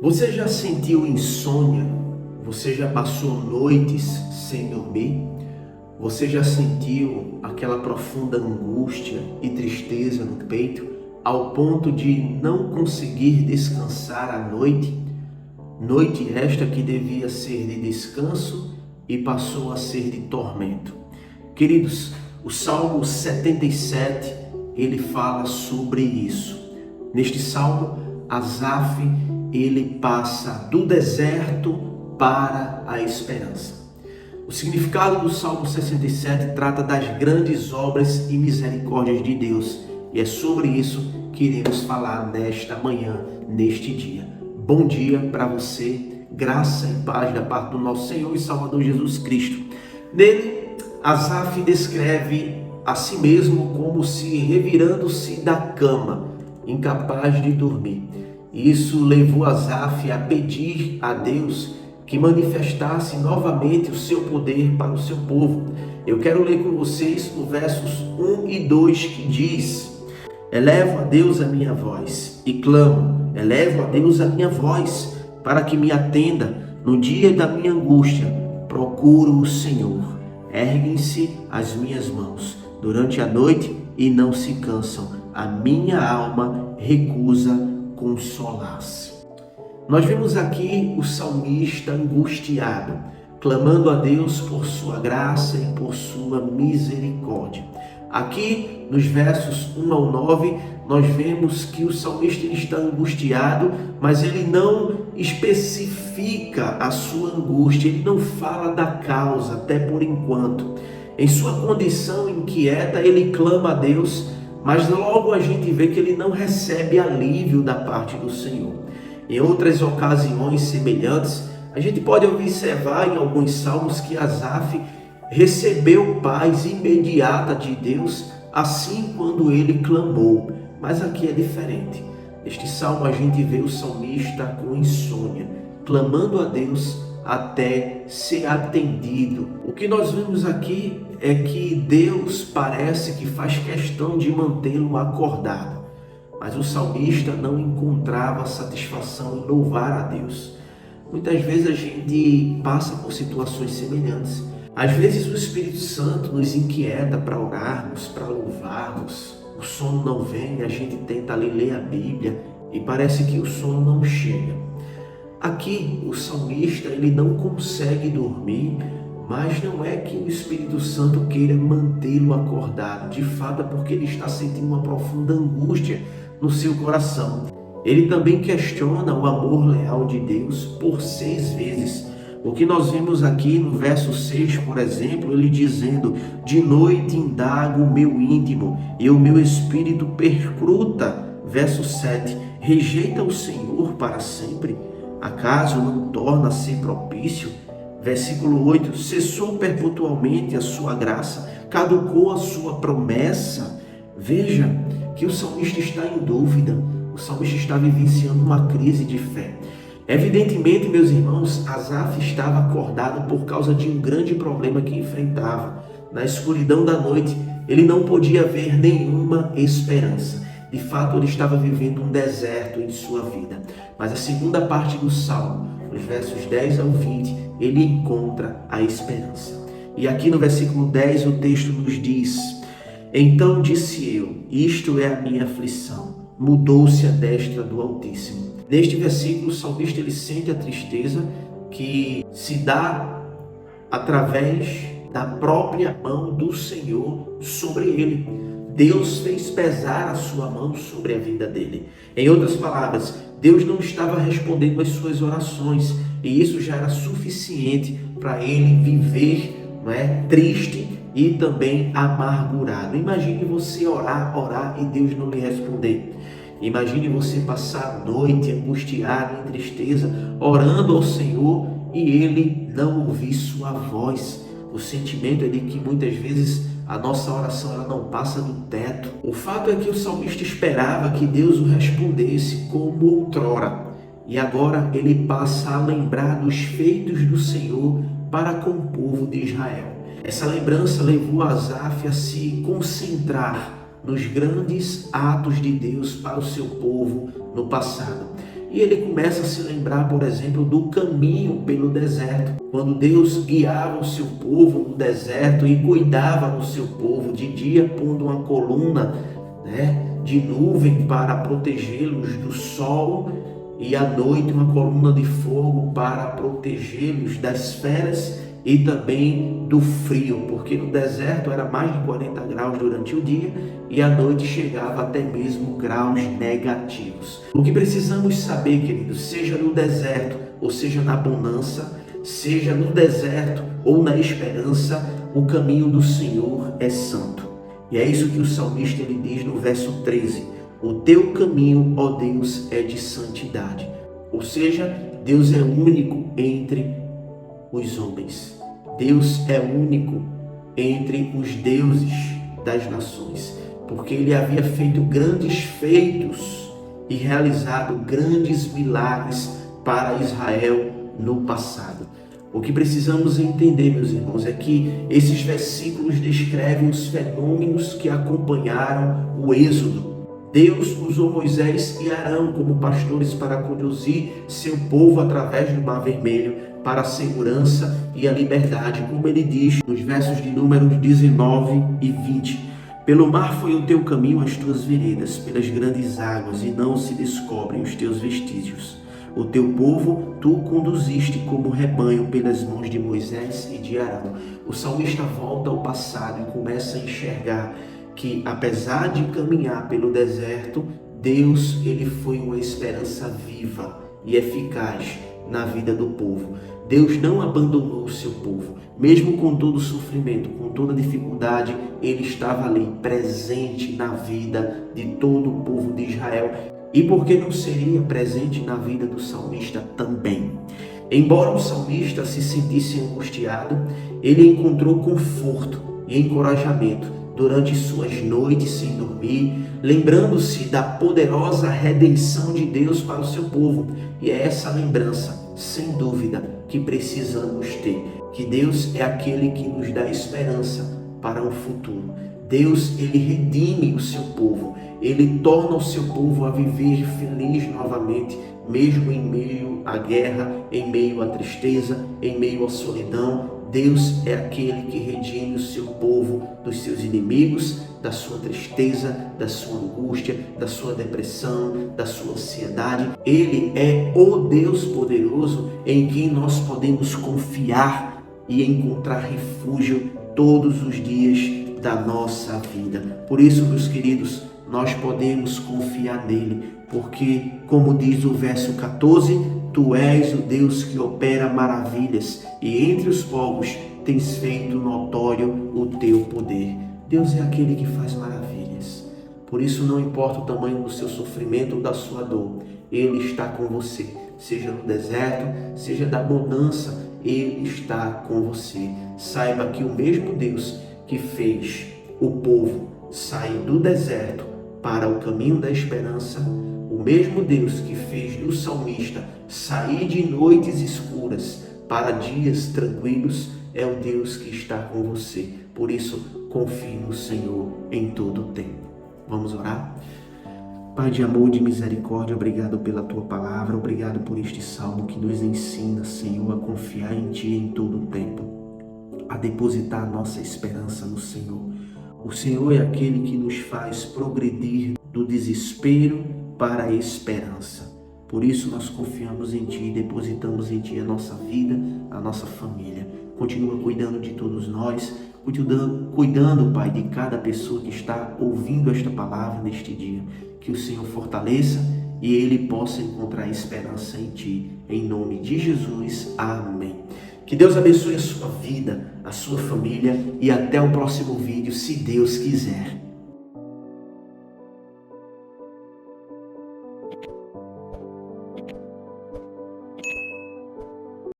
Você já sentiu insônia? Você já passou noites sem dormir? Você já sentiu aquela profunda angústia e tristeza no peito, ao ponto de não conseguir descansar à noite? Noite esta que devia ser de descanso e passou a ser de tormento. Queridos, o Salmo 77, ele fala sobre isso. Neste Salmo, Asaf, ele passa do deserto para a esperança. O significado do Salmo 67 trata das grandes obras e misericórdias de Deus. E é sobre isso que iremos falar nesta manhã, neste dia. Bom dia para você, graça e paz da parte do nosso Senhor e Salvador Jesus Cristo. Nele, Asaf descreve a si mesmo como se revirando-se da cama, incapaz de dormir. Isso levou Asaf a pedir a Deus que manifestasse novamente o seu poder para o seu povo. Eu quero ler com vocês os versos 1 e 2 que diz: Elevo a Deus a minha voz e clamo, elevo a Deus a minha voz, para que me atenda no dia da minha angústia. Procuro o Senhor. Erguem-se as minhas mãos durante a noite e não se cansam. A minha alma recusa consolar-se. Nós vemos aqui o salmista angustiado, clamando a Deus por sua graça e por sua misericórdia. Aqui, nos versos 1 ao 9, nós vemos que o salmista está angustiado, mas ele não especifica a sua angústia, ele não fala da causa, até por enquanto. Em sua condição inquieta, ele clama a Deus, mas logo a gente vê que ele não recebe alívio da parte do Senhor. Em outras ocasiões semelhantes, a gente pode observar em alguns salmos que Asaf recebeu paz imediata de Deus, assim quando ele clamou. Mas aqui é diferente. Neste salmo a gente vê o salmista com insônia, clamando a Deus até ser atendido. O que nós vemos aqui é que Deus parece que faz questão de mantê-lo acordado. Mas o salmista não encontrava satisfação em louvar a Deus. Muitas vezes a gente passa por situações semelhantes. Às vezes o Espírito Santo nos inquieta para orarmos, para louvarmos. O sono não vem, a gente tenta ler a Bíblia e parece que o sono não chega. Aqui o salmista ele não consegue dormir, mas não é que o Espírito Santo queira mantê-lo acordado. De fato é porque ele está sentindo uma profunda angústia no seu coração. Ele também questiona o amor leal de Deus por 6 vezes. O que nós vemos aqui no verso 6, por exemplo, ele dizendo: de noite indago o meu íntimo e o meu espírito perscruta. Verso 7, rejeita o Senhor para sempre? Acaso não torna-se propício? Versículo 8, cessou perpetuamente a sua graça, caducou a sua promessa. Veja que o salmista está em dúvida, o salmista está vivenciando uma crise de fé. Evidentemente, meus irmãos, Asaf estava acordado por causa de um grande problema que enfrentava. Na escuridão da noite, ele não podia ver nenhuma esperança. De fato, ele estava vivendo um deserto em sua vida. Mas a segunda parte do Salmo, nos versos 10 ao 20, ele encontra a esperança. E aqui no versículo 10 o texto nos diz: então disse eu, isto é a minha aflição, mudou-se a destra do Altíssimo. Neste versículo, o salmista ele sente a tristeza que se dá através da própria mão do Senhor sobre ele. Deus fez pesar a sua mão sobre a vida dele. Em outras palavras, Deus não estava respondendo às suas orações, e isso já era suficiente para ele viver, triste e também amargurado. Imagine você orar e Deus não lhe responder. Imagine você passar a noite angustiado, em tristeza, orando ao Senhor e Ele não ouvir sua voz. O sentimento é de que muitas vezes a nossa oração ela não passa do teto. O fato é que o salmista esperava que Deus o respondesse como outrora. E agora ele passa a lembrar dos feitos do Senhor para com o povo de Israel. Essa lembrança levou Asaf a se concentrar nos grandes atos de Deus para o seu povo no passado. E ele começa a se lembrar, por exemplo, do caminho pelo deserto, quando Deus guiava o seu povo no deserto e cuidava do seu povo, de dia pondo uma coluna, de nuvem para protegê-los do sol, e à noite uma coluna de fogo para protegê-los das feras e também do frio, porque no deserto era mais de 40 graus durante o dia e à noite chegava até mesmo graus negativos. O que precisamos saber, queridos, seja no deserto ou seja na bonança, seja no deserto ou na esperança, o caminho do Senhor é santo. E é isso que o salmista ele diz no verso 13: o teu caminho, ó Deus, é de santidade. Ou seja, Deus é único entre os homens. Deus é único entre os deuses das nações, porque ele havia feito grandes feitos e realizado grandes milagres para Israel no passado. O que precisamos entender, meus irmãos, é que esses versículos descrevem os fenômenos que acompanharam o êxodo. Deus usou Moisés e Arão como pastores para conduzir seu povo através do Mar Vermelho para a segurança e a liberdade, como ele diz nos versos de Números 19 e 20. Pelo mar foi o teu caminho, as tuas veredas, pelas grandes águas, e não se descobrem os teus vestígios. O teu povo tu conduziste como rebanho pelas mãos de Moisés e de Arão. O salmista volta ao passado e começa a enxergar que, apesar de caminhar pelo deserto, Deus ele foi uma esperança viva e eficaz na vida do povo. Deus não abandonou o seu povo, mesmo com todo o sofrimento, com toda a dificuldade, ele estava ali presente na vida de todo o povo de Israel. E por que não seria presente na vida do salmista também? Embora o salmista se sentisse angustiado, ele encontrou conforto e encorajamento durante suas noites sem dormir, lembrando-se da poderosa redenção de Deus para o seu povo. E é essa lembrança, sem dúvida, que precisamos ter, que Deus é aquele que nos dá esperança para o futuro. Deus, ele redime o seu povo, ele torna o seu povo a viver feliz novamente, mesmo em meio à guerra, em meio à tristeza, em meio à solidão. Deus é aquele que redime o seu povo dos seus inimigos, da sua tristeza, da sua angústia, da sua depressão, da sua ansiedade. Ele é o Deus poderoso em quem nós podemos confiar e encontrar refúgio todos os dias da nossa vida. Por isso, meus queridos, nós podemos confiar nele, porque, como diz o verso 14, tu és o Deus que opera maravilhas e entre os povos tens feito notório o teu poder. Deus é aquele que faz maravilhas. Por isso, não importa o tamanho do seu sofrimento ou da sua dor, ele está com você. Seja no deserto, seja da bonança, ele está com você. Saiba que o mesmo Deus que fez o povo sair do deserto para o caminho da esperança, o mesmo Deus que fez do salmista sair de noites escuras para dias tranquilos, é o Deus que está com você. Por isso, confie no Senhor em todo o tempo. Vamos orar? Pai de amor, de misericórdia, obrigado pela Tua palavra, obrigado por este salmo que nos ensina, Senhor, a confiar em Ti em todo o tempo, a depositar a nossa esperança no Senhor. O Senhor é aquele que nos faz progredir do desespero para a esperança. Por isso nós confiamos em Ti e depositamos em Ti a nossa vida, a nossa família. Continua cuidando de todos nós, cuidando, Pai, de cada pessoa que está ouvindo esta palavra neste dia. Que o Senhor fortaleça e ele possa encontrar esperança em Ti. Em nome de Jesus, amém. Que Deus abençoe a sua vida, a sua família e até o próximo vídeo, se Deus quiser.